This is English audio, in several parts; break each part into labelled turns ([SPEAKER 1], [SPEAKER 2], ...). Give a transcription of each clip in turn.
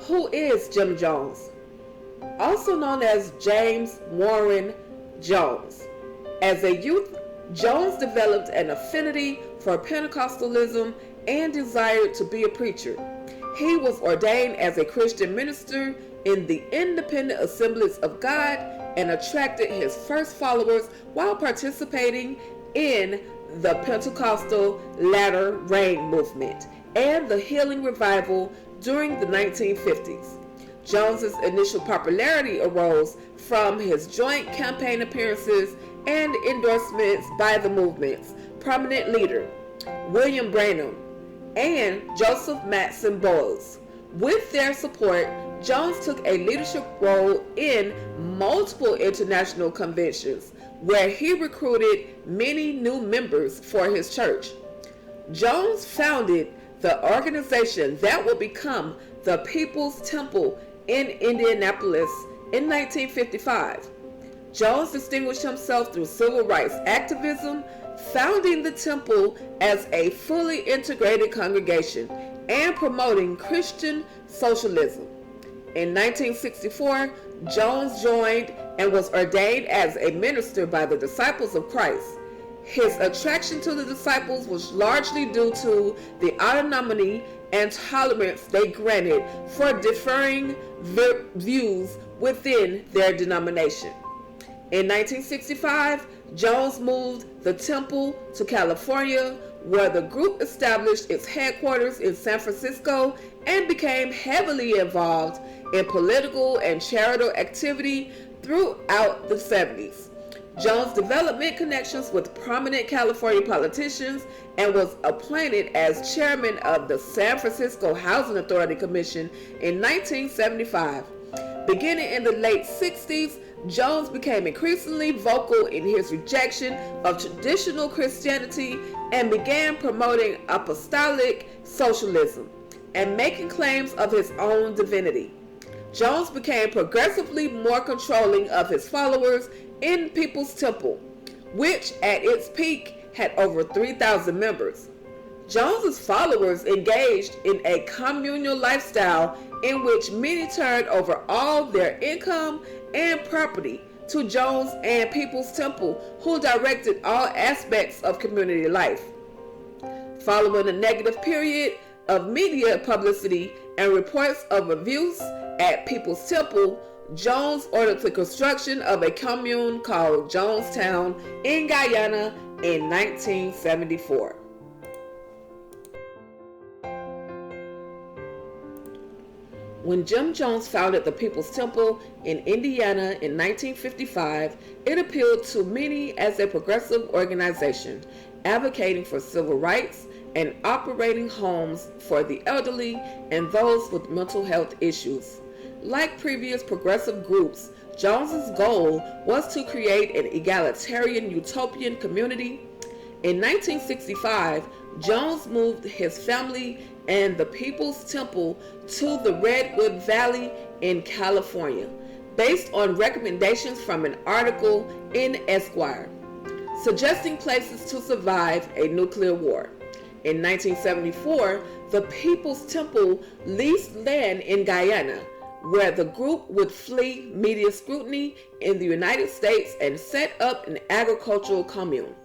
[SPEAKER 1] Who is Jim Jones? Also known as James Warren Jones. As a youth, Jones developed an affinity for Pentecostalism and desired to be a preacher. He was ordained as a Christian minister in the Independent Assemblies of God and attracted his first followers while participating in the Pentecostal Latter Rain movement and the Healing Revival during the 1950s. Jones's initial popularity arose from his joint campaign appearances and endorsements by the movement's prominent leader, William Branham, and Joseph Matson Bowles. With their support, Jones took a leadership role in multiple international conventions where he recruited many new members for his church. Jones founded the organization that would become the People's Temple in Indianapolis in 1955. Jones distinguished himself through civil rights activism, founding the temple as a fully integrated congregation and promoting Christian socialism. In 1964, Jones joined and was ordained as a minister by the Disciples of Christ. His attraction to the disciples was largely due to the autonomy and tolerance they granted for differing views within their denomination. In 1965, Jones moved the temple to California, where the group established its headquarters in San Francisco and became heavily involved in political and charitable activity throughout the 70s. Jones developed connections with prominent California politicians and was appointed as chairman of the San Francisco Housing Authority Commission in 1975. Beginning in the late 60s, Jones became increasingly vocal in his rejection of traditional Christianity and began promoting apostolic socialism and making claims of his own divinity. Jones became progressively more controlling of his followers in People's Temple, which at its peak had over 3,000 members. Jones's followers engaged in a communal lifestyle in which many turned over all their income and property to Jones and People's Temple, who directed all aspects of community life. Following a negative period of media publicity and reports of abuse at People's Temple, Jones ordered the construction of a commune called Jonestown in Guyana in 1974. When Jim Jones founded the People's Temple in Indiana in 1955, it appealed to many as a progressive organization, advocating for civil rights and operating homes for the elderly and those with mental health issues. Like previous progressive groups, Jones's goal was to create an egalitarian utopian community. In 1965, Jones moved his family and the People's Temple to the Redwood Valley in California, based on recommendations from an article in Esquire, suggesting places to survive a nuclear war. In 1974, the People's Temple leased land in Guyana, where the group would flee media scrutiny in the United States and set up an agricultural commune.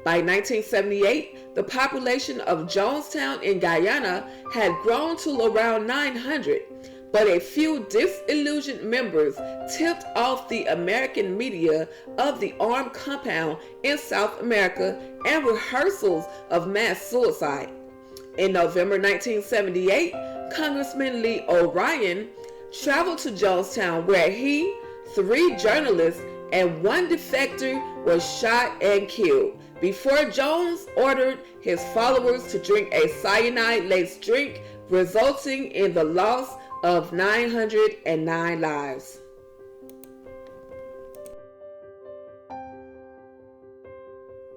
[SPEAKER 1] By 1978, the population of Jonestown in Guyana had grown to around 900, but a few disillusioned members tipped off the American media of the armed compound in South America and rehearsals of mass suicide. In November 1978, Congressman Lee O'Brien traveled to Jonestown, where he, 3 journalists, and 1 defector was shot and killed before Jones ordered his followers to drink a cyanide-laced drink, resulting in the loss of 909 lives.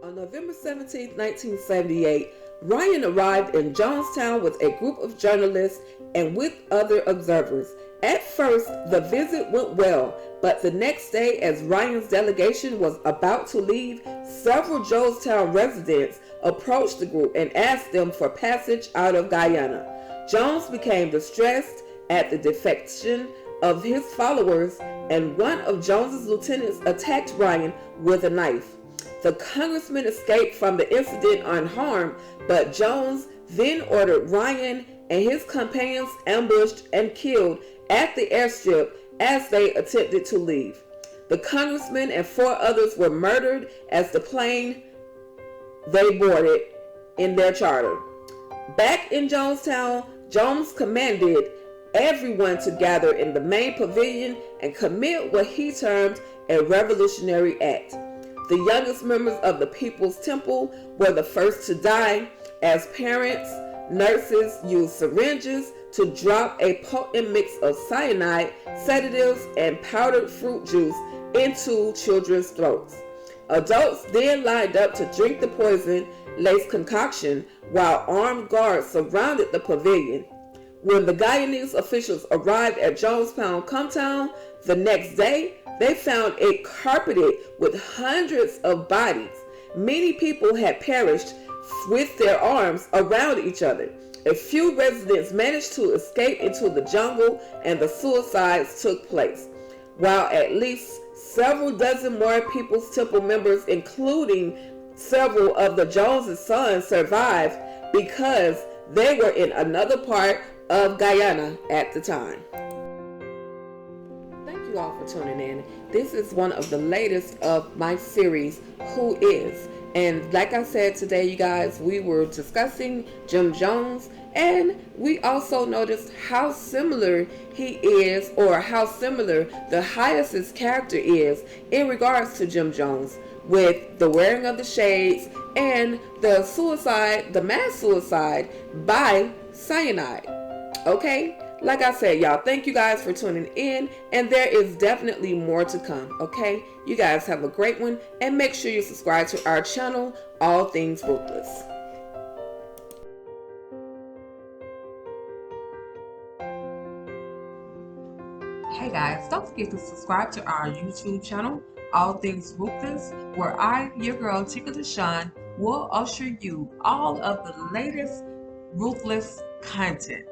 [SPEAKER 1] On November 17, 1978, Ryan arrived in Jonestown with a group of journalists and with other observers. At first, the visit went well, but the next day, as Ryan's delegation was about to leave, several Jonestown residents approached the group and asked them for passage out of Guyana. Jones became distressed at the defection of his followers, and one of Jones's lieutenants attacked Ryan with a knife. The congressman escaped from the incident unharmed, but Jones then ordered Ryan and his companions ambushed and killed at the airstrip as they attempted to leave. The congressman and 4 others were murdered as the plane they boarded in their charter. Back in Jonestown, Jones commanded everyone to gather in the main pavilion and commit what he termed a revolutionary act. The youngest members of the People's Temple were the first to die, as parents, nurses used syringes to drop a potent mix of cyanide, sedatives, and powdered fruit juice into children's throats. Adults then lined up to drink the poison lace concoction while armed guards surrounded the pavilion. When the Guyanese officials arrived at Jonestown Comtown the next day, they found it carpeted with hundreds of bodies. Many people had perished with their arms around each other. A few residents managed to escape into the jungle, and the suicides took place, while at least several dozen more People's Temple members, including several of the Joneses' sons, survived because they were in another part of Guyana at the time. Thank you all for tuning in. This is one of the latest of my series, Who Is? And like I said today, you guys, we were discussing Jim Jones, and we also noticed how similar he is, or how similar the Hyacint's character is in regards to Jim Jones, with the wearing of the shades and the suicide, the mass suicide by cyanide. Okay? Like I said, y'all, thank you guys for tuning in, and there is definitely more to come, okay? You guys have a great one, and make sure you subscribe to our channel, All Things Ruthless. Hey guys, don't forget to subscribe to our YouTube channel, All Things Ruthless, where I, your girl, Tika Deshawn, will usher you all of the latest Ruthless content.